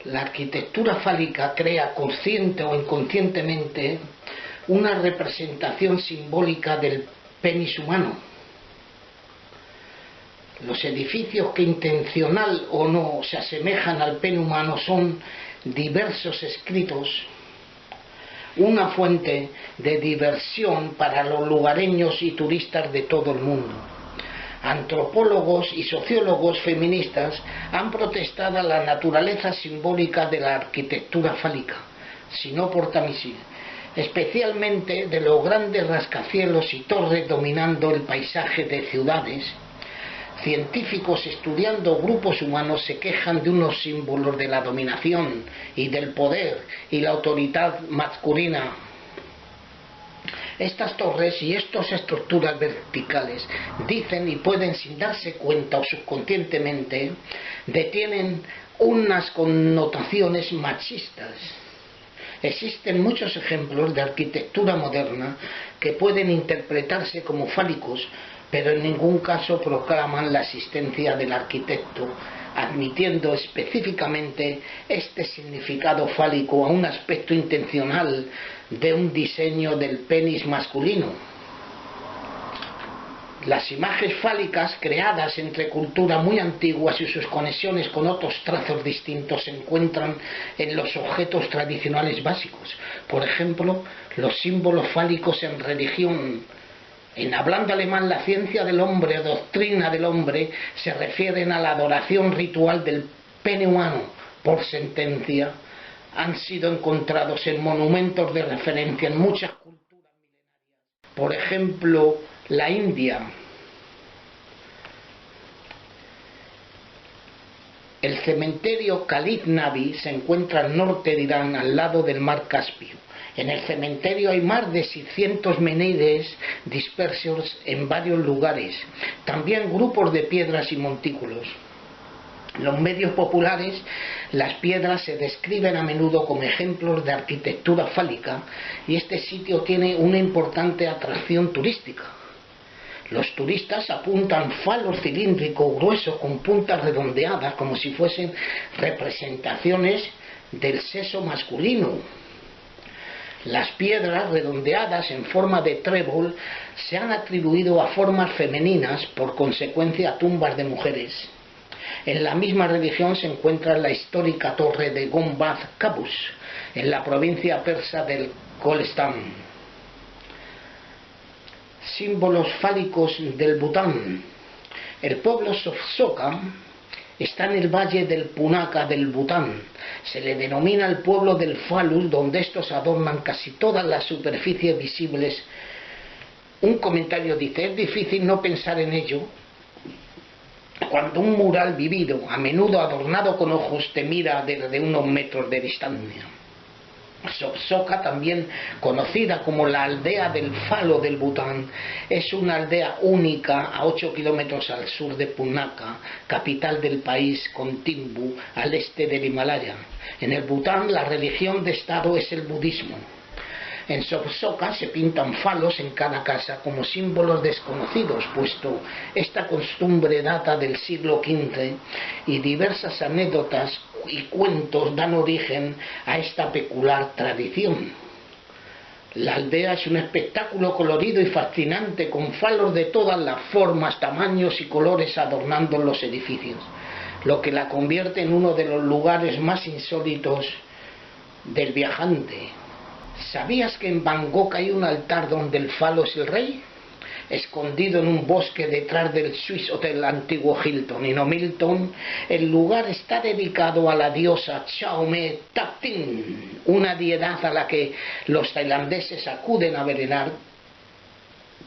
La arquitectura fálica crea consciente o inconscientemente una representación simbólica del penis humano. Los edificios que intencional o no se asemejan al pene humano son diversos escritos, una fuente de diversión para los lugareños y turistas de todo el mundo. Antropólogos y sociólogos feministas han protestado a la naturaleza simbólica de la arquitectura fálica, si no porta misil, especialmente de los grandes rascacielos y torres dominando el paisaje de ciudades. Científicos estudiando grupos humanos se quejan de unos símbolos de la dominación y del poder y la autoridad masculina. Estas torres y estas estructuras verticales dicen y pueden, sin darse cuenta o subconscientemente, tienen unas connotaciones machistas. Existen muchos ejemplos de arquitectura moderna que pueden interpretarse como fálicos, pero en ningún caso proclaman la existencia del arquitecto, admitiendo específicamente este significado fálico a un aspecto intencional de un diseño del penis masculino. Las imágenes fálicas creadas entre culturas muy antiguas y sus conexiones con otros trazos distintos se encuentran en los objetos tradicionales básicos. Por ejemplo, los símbolos fálicos en religión. En hablando alemán, la ciencia del hombre o doctrina del hombre se refieren a la adoración ritual del pene humano. Por sentencia, han sido encontrados en monumentos de referencia en muchas culturas milenarias. Por ejemplo, la India. El cementerio Khalid Nabi se encuentra al norte de Irán, al lado del mar Caspio. En el cementerio hay más de 600 menhires dispersos en varios lugares, también grupos de piedras y montículos. En los medios populares, las piedras se describen a menudo como ejemplos de arquitectura fálica y este sitio tiene una importante atracción turística. Los turistas apuntan falos cilíndricos gruesos con puntas redondeadas como si fuesen representaciones del sexo masculino. Las piedras redondeadas en forma de trébol se han atribuido a formas femeninas, por consecuencia a tumbas de mujeres. En la misma religión se encuentra la histórica torre de Gombaz Qabus, en la provincia persa del Golestán. Símbolos fálicos del Bután. El pueblo Sofsoka está en el valle del Punaka del Bután. Se le denomina el pueblo del falus, donde estos adornan casi todas las superficies visibles. Un comentario dice: es difícil no pensar en ello cuando un mural vivido, a menudo adornado con ojos, te mira desde unos metros de distancia. Sofsoka, también conocida como la aldea del falo del Bután, es una aldea única a 8 kilómetros al sur de Punaka, capital del país, con Thimbu, al este del Himalaya. En el Bután la religión de Estado es el budismo. En Sofsoka se pintan falos en cada casa como símbolos desconocidos, puesto esta costumbre data del siglo XV y diversas anécdotas y cuentos dan origen a esta peculiar tradición. La aldea es un espectáculo colorido y fascinante, con falos de todas las formas, tamaños y colores adornando los edificios, lo que la convierte en uno de los lugares más insólitos del viajante. ¿Sabías que en Bangkok hay un altar donde el falo es el rey? Escondido en un bosque detrás del Swiss Hotel antiguo Hilton. En Milton, el lugar está dedicado a la diosa Chaume Taptin, una deidad a la que los tailandeses acuden a venerar,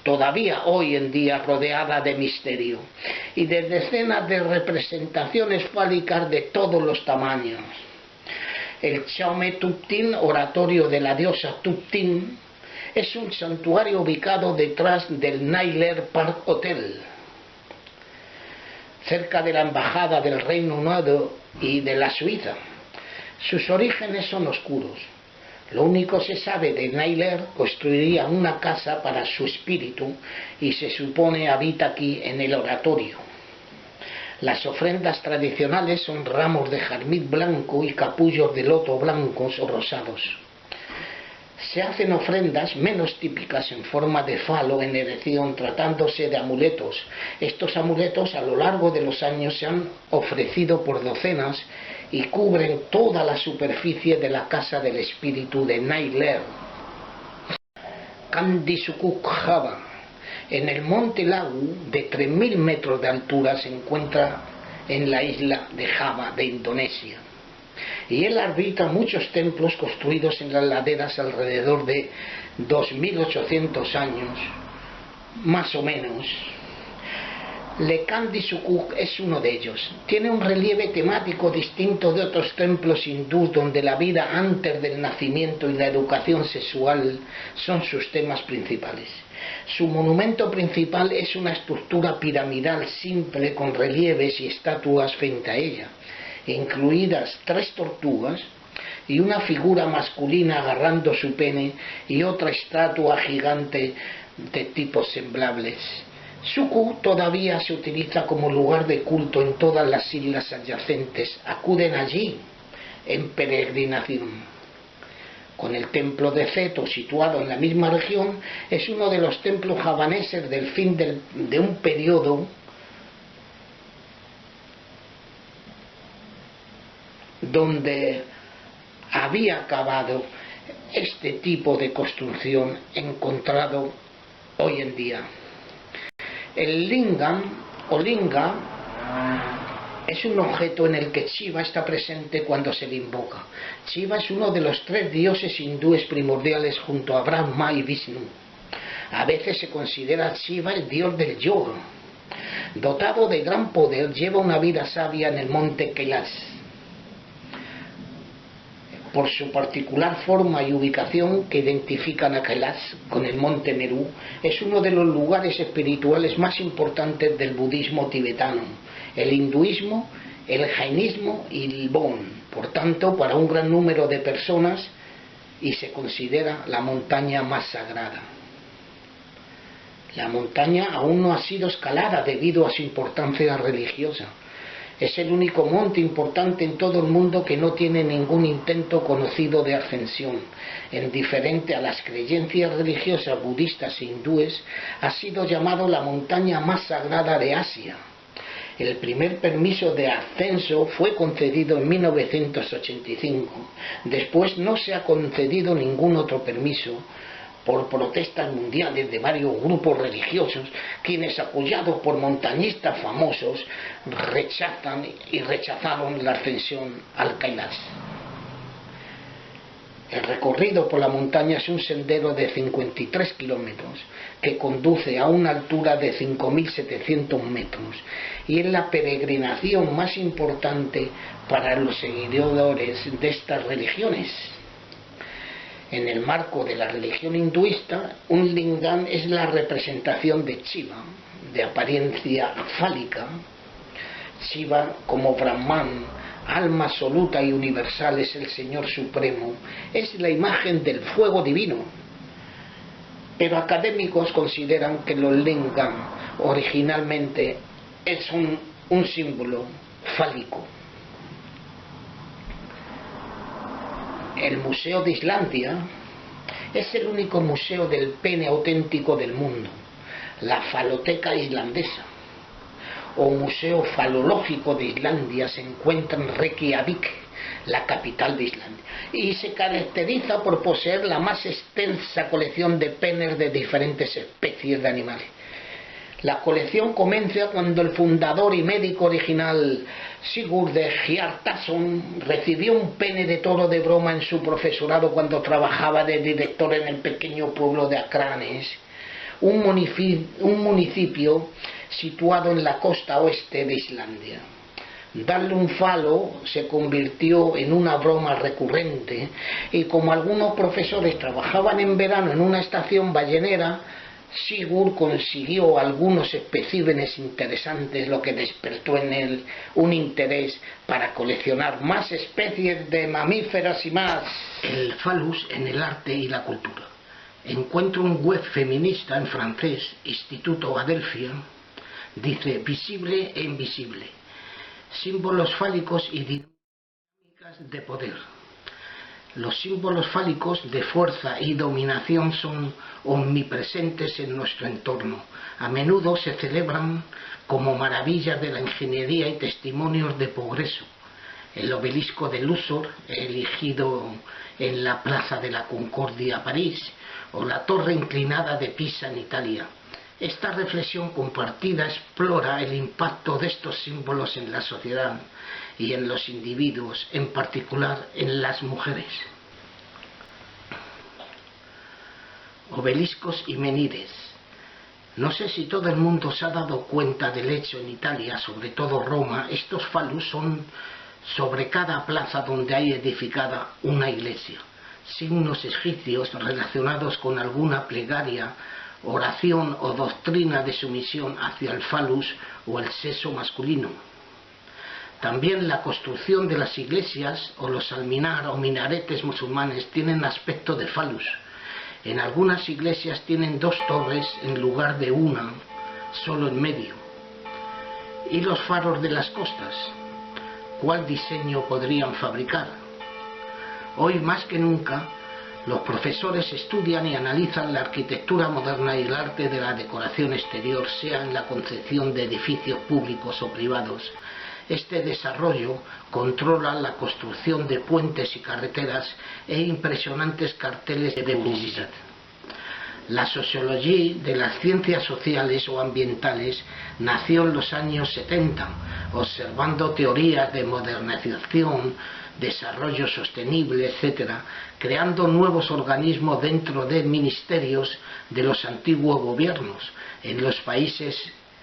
todavía hoy en día rodeada de misterio, y de decenas de representaciones fálicas de todos los tamaños. El Chaume Tuptin, oratorio de la diosa Tuptin, es un santuario ubicado detrás del Nailer Park Hotel, cerca de la embajada del Reino Unido y de la Suiza. Sus orígenes son oscuros. Lo único que se sabe de Nailer: construiría una casa para su espíritu y se supone habita aquí en el oratorio. Las ofrendas tradicionales son ramos de jazmín blanco y capullos de loto blancos o rosados. Se hacen ofrendas menos típicas en forma de falo en erección, tratándose de amuletos. Estos amuletos a lo largo de los años se han ofrecido por docenas y cubren toda la superficie de la casa del espíritu de Nailer, Kandisukuk, Java. En el monte Lawu, de 3.000 metros de altura, se encuentra en la isla de Java de Indonesia. Y él arbitra muchos templos construidos en las laderas alrededor de 2.800 años, más o menos. Lekandi Sukuk es uno de ellos. Tiene un relieve temático distinto de otros templos hindús donde la vida antes del nacimiento y la educación sexual son sus temas principales. Su monumento principal es una estructura piramidal simple con relieves y estatuas frente a ella, incluidas 3 tortugas y una figura masculina agarrando su pene y otra estatua gigante de tipos semblables. Suku todavía se utiliza como lugar de culto en todas las islas adyacentes. Acuden allí en peregrinación. Con el templo de Seto, situado en la misma región, es uno de los templos javaneses del fin de un periodo donde había acabado este tipo de construcción encontrado hoy en día. El lingam o linga es un objeto en el que Shiva está presente cuando se le invoca. Shiva es uno de los 3 dioses hindúes primordiales junto a Brahma y Vishnu. A veces se considera a Shiva el dios del yoga. Dotado de gran poder, lleva una vida sabia en el monte Kailash. Por su particular forma y ubicación que identifican a Kailash con el monte Meru, es uno de los lugares espirituales más importantes del budismo tibetano, el hinduismo, el jainismo y el bon. Por tanto, para un gran número de personas, y se considera la montaña más sagrada. La montaña aún no ha sido escalada debido a su importancia religiosa. Es el único monte importante en todo el mundo que no tiene ningún intento conocido de ascensión. En diferente a las creencias religiosas budistas e hindúes, ha sido llamado la montaña más sagrada de Asia. El primer permiso de ascenso fue concedido en 1985. Después no se ha concedido ningún otro permiso por protestas mundiales de varios grupos religiosos, quienes, apoyados por montañistas famosos, rechazaron la ascensión al Kailash. El recorrido por la montaña es un sendero de 53 kilómetros que conduce a una altura de 5.700 metros y es la peregrinación más importante para los seguidores de estas religiones. En el marco de la religión hinduista, un lingam es la representación de Shiva, de apariencia fálica. Shiva, como Brahman, alma absoluta y universal, es el Señor Supremo, es la imagen del fuego divino. Pero académicos consideran que los lingam originalmente es un símbolo fálico. El Museo de Islandia es el único museo del pene auténtico del mundo, la Faloteca Islandesa, o Museo Falológico de Islandia, se encuentra en Reykjavik, la capital de Islandia, y se caracteriza por poseer la más extensa colección de penes de diferentes especies de animales. La colección comienza cuando el fundador y médico original Sigurd Hjartarson recibió un pene de toro de broma en su profesorado cuando trabajaba de director en el pequeño pueblo de Akranes, un municipio situado en la costa oeste de Islandia. Darle un falo se convirtió en una broma recurrente y como algunos profesores trabajaban en verano en una estación ballenera, Sigurd consiguió algunos especímenes interesantes, lo que despertó en él un interés para coleccionar más especies de mamíferas y más. El phallus en el arte y la cultura. Encuentro un web feminista en francés, Instituto Adelphia, dice visible e invisible. Símbolos fálicos y dinámicas de poder. Los símbolos fálicos de fuerza y dominación son omnipresentes en nuestro entorno. A menudo se celebran como maravillas de la ingeniería y testimonios de progreso. El obelisco de Luxor, erigido en la Plaza de la Concordia, París, o la torre inclinada de Pisa en Italia. Esta reflexión compartida explora el impacto de estos símbolos en la sociedad y en los individuos, en particular en las mujeres. Obeliscos y menires. No sé si todo el mundo se ha dado cuenta del hecho en Italia, sobre todo Roma. Estos falus son sobre cada plaza donde hay edificada una iglesia, signos egipcios relacionados con alguna plegaria, oración o doctrina de sumisión hacia el falus o el sexo masculino. También la construcción de las iglesias o los alminar o minaretes musulmanes tienen aspecto de falus. En algunas iglesias tienen dos torres en lugar de una, solo en medio. ¿Y los faros de las costas? ¿Cuál diseño podrían fabricar? Hoy más que nunca, los profesores estudian y analizan la arquitectura moderna y el arte de la decoración exterior, sea en la concepción de edificios públicos o privados. Este desarrollo controla la construcción de puentes y carreteras e impresionantes carteles de publicidad. La sociología de las ciencias sociales o ambientales nació en los años 70, observando teorías de modernización, desarrollo sostenible, etc., creando nuevos organismos dentro de ministerios de los antiguos gobiernos en los países,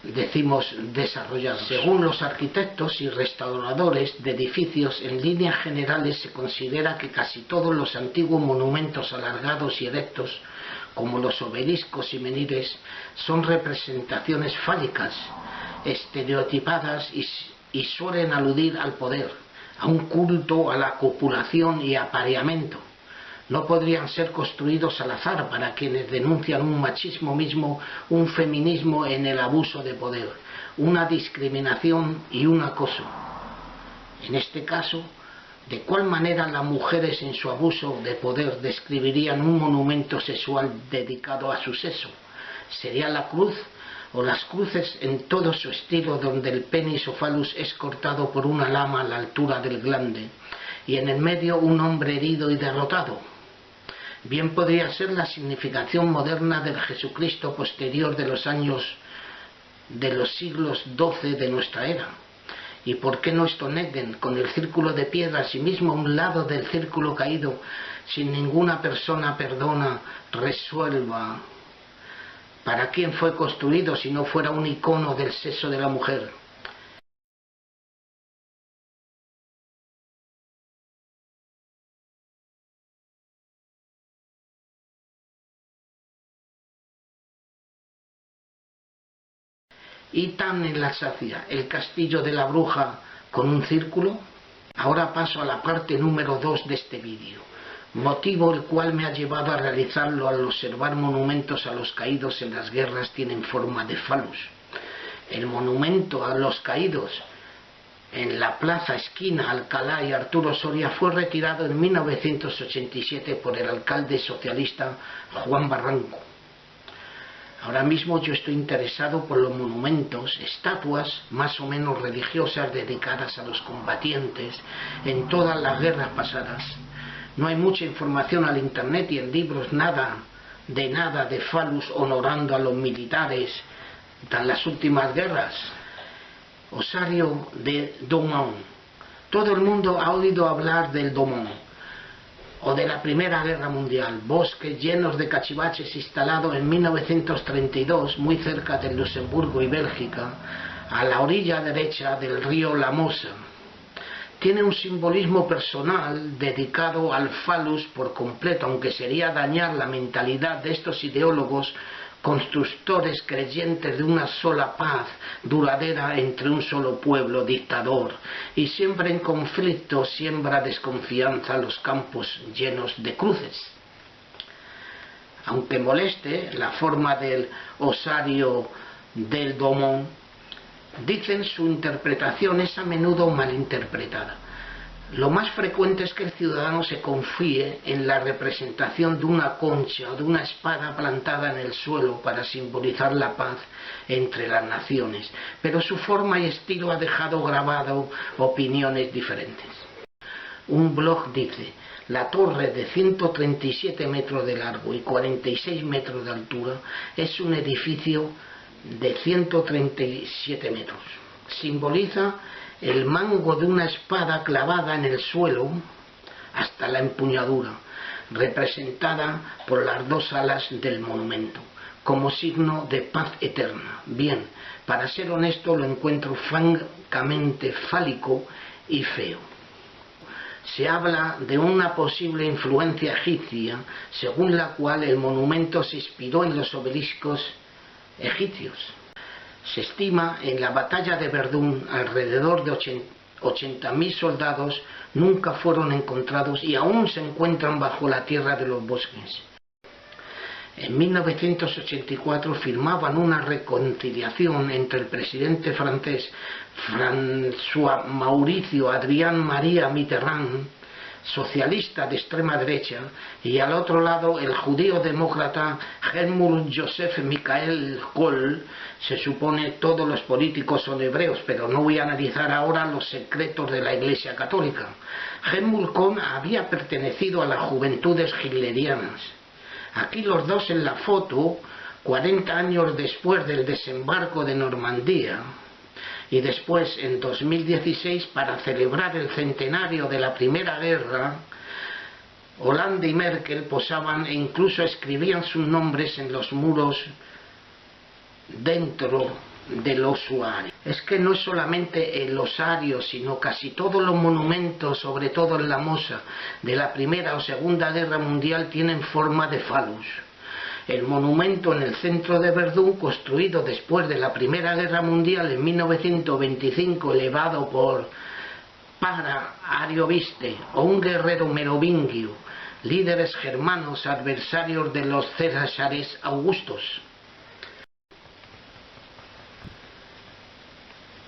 decimos, desarrollados. Según los arquitectos y restauradores de edificios, en líneas generales se considera que casi todos los antiguos monumentos alargados y erectos, como los obeliscos y menires, son representaciones fálicas, estereotipadas y suelen aludir al poder, a un culto a la copulación y apareamiento. No podrían ser construidos al azar para quienes denuncian un machismo mismo, un feminismo en el abuso de poder, una discriminación y un acoso. En este caso, ¿de cuál manera las mujeres en su abuso de poder describirían un monumento sexual dedicado a su sexo? ¿Sería la cruz o las cruces en todo su estilo, donde el penis o falus es cortado por una lama a la altura del glande y en el medio un hombre herido y derrotado? Bien podría ser la significación moderna del Jesucristo posterior de los años de los siglos XII de nuestra era. ¿Y por qué no Stonehenge, con el círculo de piedras y mismo a un lado del círculo caído, sin ninguna persona perdona, resuelva para quién fue construido si no fuera un icono del sexo de la mujer? Y tan en la sacia, el castillo de la bruja con un círculo. Ahora paso a la parte número 2 de este vídeo, motivo el cual me ha llevado a realizarlo al observar monumentos a los caídos en las guerras tienen forma de falus. El monumento a los caídos en la Plaza Esquina Alcalá y Arturo Soria fue retirado en 1987 por el alcalde socialista Juan Barranco. Ahora mismo yo estoy interesado por los monumentos, estatuas más o menos religiosas dedicadas a los combatientes en todas las guerras pasadas. No hay mucha información al internet y en libros nada de falus honorando a los militares de las últimas guerras. Osario de Douaumont. Todo el mundo ha oído hablar del Douaumont o de la Primera Guerra Mundial, bosques llenos de cachivaches instalado en 1932 muy cerca de Luxemburgo y Bélgica, a la orilla derecha del río La Mosa. Tiene un simbolismo personal dedicado al falus por completo, aunque sería dañar la mentalidad de estos ideólogos constructores creyentes de una sola paz duradera entre un solo pueblo dictador, y siempre en conflicto siembra desconfianza los campos llenos de cruces. Aunque moleste, la forma del osario del Douaumont Dicen su interpretación es a menudo malinterpretada. Lo más frecuente es que el ciudadano se confíe en la representación de una concha o de una espada plantada en el suelo para simbolizar la paz entre las naciones, pero su forma y estilo ha dejado grabado opiniones diferentes. Un blog dice: la torre de 137 metros de largo y 46 metros de altura es un edificio de 137 metros. Simboliza el mango de una espada clavada en el suelo hasta la empuñadura, representada por las dos alas del monumento, como signo de paz eterna. Bien, para ser honesto, lo encuentro francamente fálico y feo. Se habla de una posible influencia egipcia, según la cual el monumento se inspiró en los obeliscos egipcios. Se estima en la batalla de Verdún alrededor de 80.000 soldados nunca fueron encontrados y aún se encuentran bajo la tierra de los bosques. En 1984 firmaban una reconciliación entre el presidente francés François Mauricio Adrien María Mitterrand, socialista de extrema derecha, y al otro lado el judío demócrata Helmut Joseph Michael Kohl. Se supone todos los políticos son hebreos, pero no voy a analizar ahora los secretos de la Iglesia Católica. Helmut Kohl había pertenecido a las Juventudes Hitlerianas. Aquí los dos en la foto, 40 años después del desembarco de Normandía, y después en 2016, para celebrar el centenario de la Primera Guerra, Hollande y Merkel posaban e incluso escribían sus nombres en los muros dentro del osario. Es que no es solamente el osario, sino casi todos los monumentos, sobre todo en la Mosa, de la Primera o Segunda Guerra Mundial tienen forma de falus. El monumento en el centro de Verdún, construido después de la Primera Guerra Mundial en 1925, elevado por Para Arioviste o un guerrero merovingio, líderes germanos adversarios de los Césares Augustos.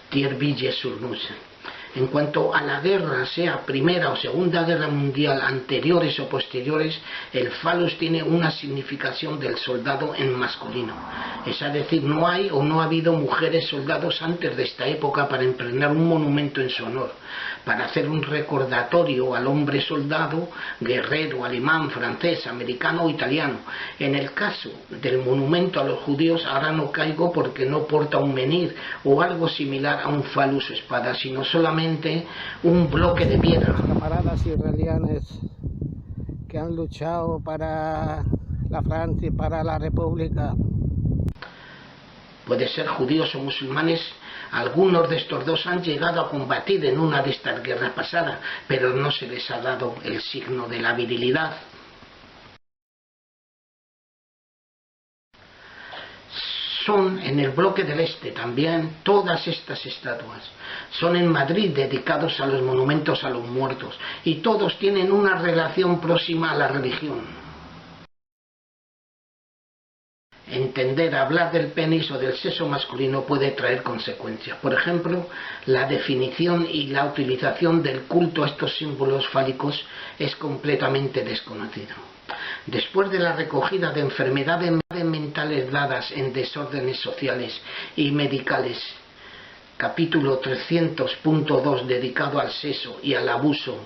Thierville-sur-Meuse. En cuanto a la guerra, sea Primera o Segunda Guerra Mundial, anteriores o posteriores, el falus tiene una significación del soldado en masculino. Es decir, no hay o no ha habido mujeres soldados antes de esta época para impregnar un monumento en su honor, para hacer un recordatorio al hombre soldado, guerrero, alemán, francés, americano o italiano. En el caso del monumento a los judíos, ahora no caigo porque no porta un menhir o algo similar a un falus o espada, sino solamente un bloque de piedra. Camaradas israelíes que han luchado para la Francia y para la República. Puede ser judíos o musulmanes, algunos de estos dos han llegado a combatir en una de estas guerras pasadas, pero no se les ha dado el signo de la virilidad. Son en el bloque del este también todas estas estatuas. Son en Madrid dedicados a los monumentos a los muertos y todos tienen una relación próxima a la religión. Entender, hablar del penis o del sexo masculino puede traer consecuencias. Por ejemplo, la definición y la utilización del culto a estos símbolos fálicos es completamente desconocido. Después de la recogida de enfermedades mentales dadas en desórdenes sociales y medicales, capítulo 300.2 dedicado al sexo y al abuso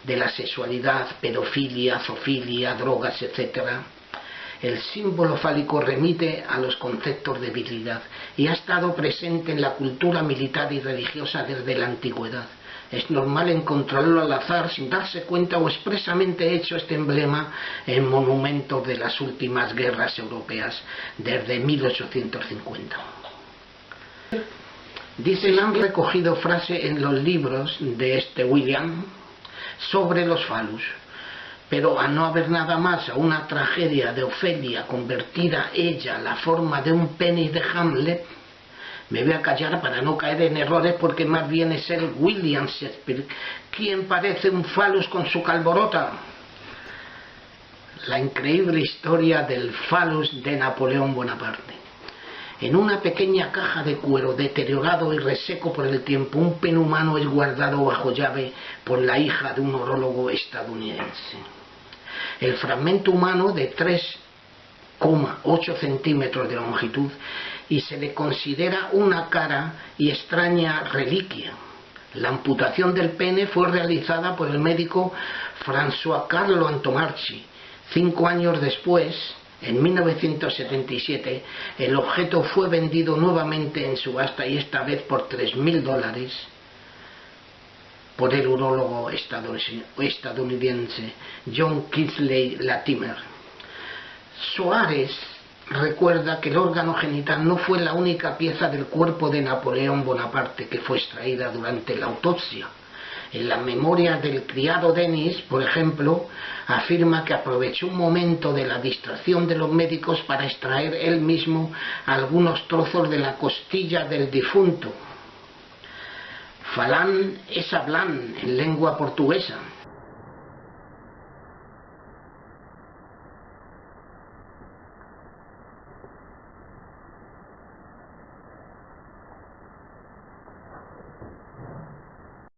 de la sexualidad, pedofilia, zoofilia, drogas, etc., el símbolo fálico remite a los conceptos de virilidad y ha estado presente en la cultura militar y religiosa desde la antigüedad. Es normal encontrarlo al azar sin darse cuenta o expresamente hecho este emblema en monumentos de las últimas guerras europeas desde 1850. Dicen, han recogido frase en los libros de William sobre los falus, pero a no haber nada más a una tragedia de Ofelia convertida ella la forma de un penis de Hamlet, me voy a callar para no caer en errores, porque más bien es el William Shakespeare quien parece un falus con su calborota. La increíble historia del falus de Napoleón Bonaparte. En una pequeña caja de cuero deteriorado y reseco por el tiempo, un pene humano es guardado bajo llave por la hija de un urólogo estadounidense. El fragmento humano de 3,8 centímetros de longitud y se le considera una cara y extraña reliquia. La amputación del pene fue realizada por el médico François Carlo Antomarchi. 5 años después, en 1977, el objeto fue vendido nuevamente en subasta y esta vez por $3.000 por el urólogo estadounidense John Kingsley Latimer. Soares recuerda que el órgano genital no fue la única pieza del cuerpo de Napoleón Bonaparte que fue extraída durante la autopsia. En la memoria del criado Denis, por ejemplo, afirma que aprovechó un momento de la distracción de los médicos para extraer él mismo algunos trozos de la costilla del difunto. Falán es hablán en lengua portuguesa.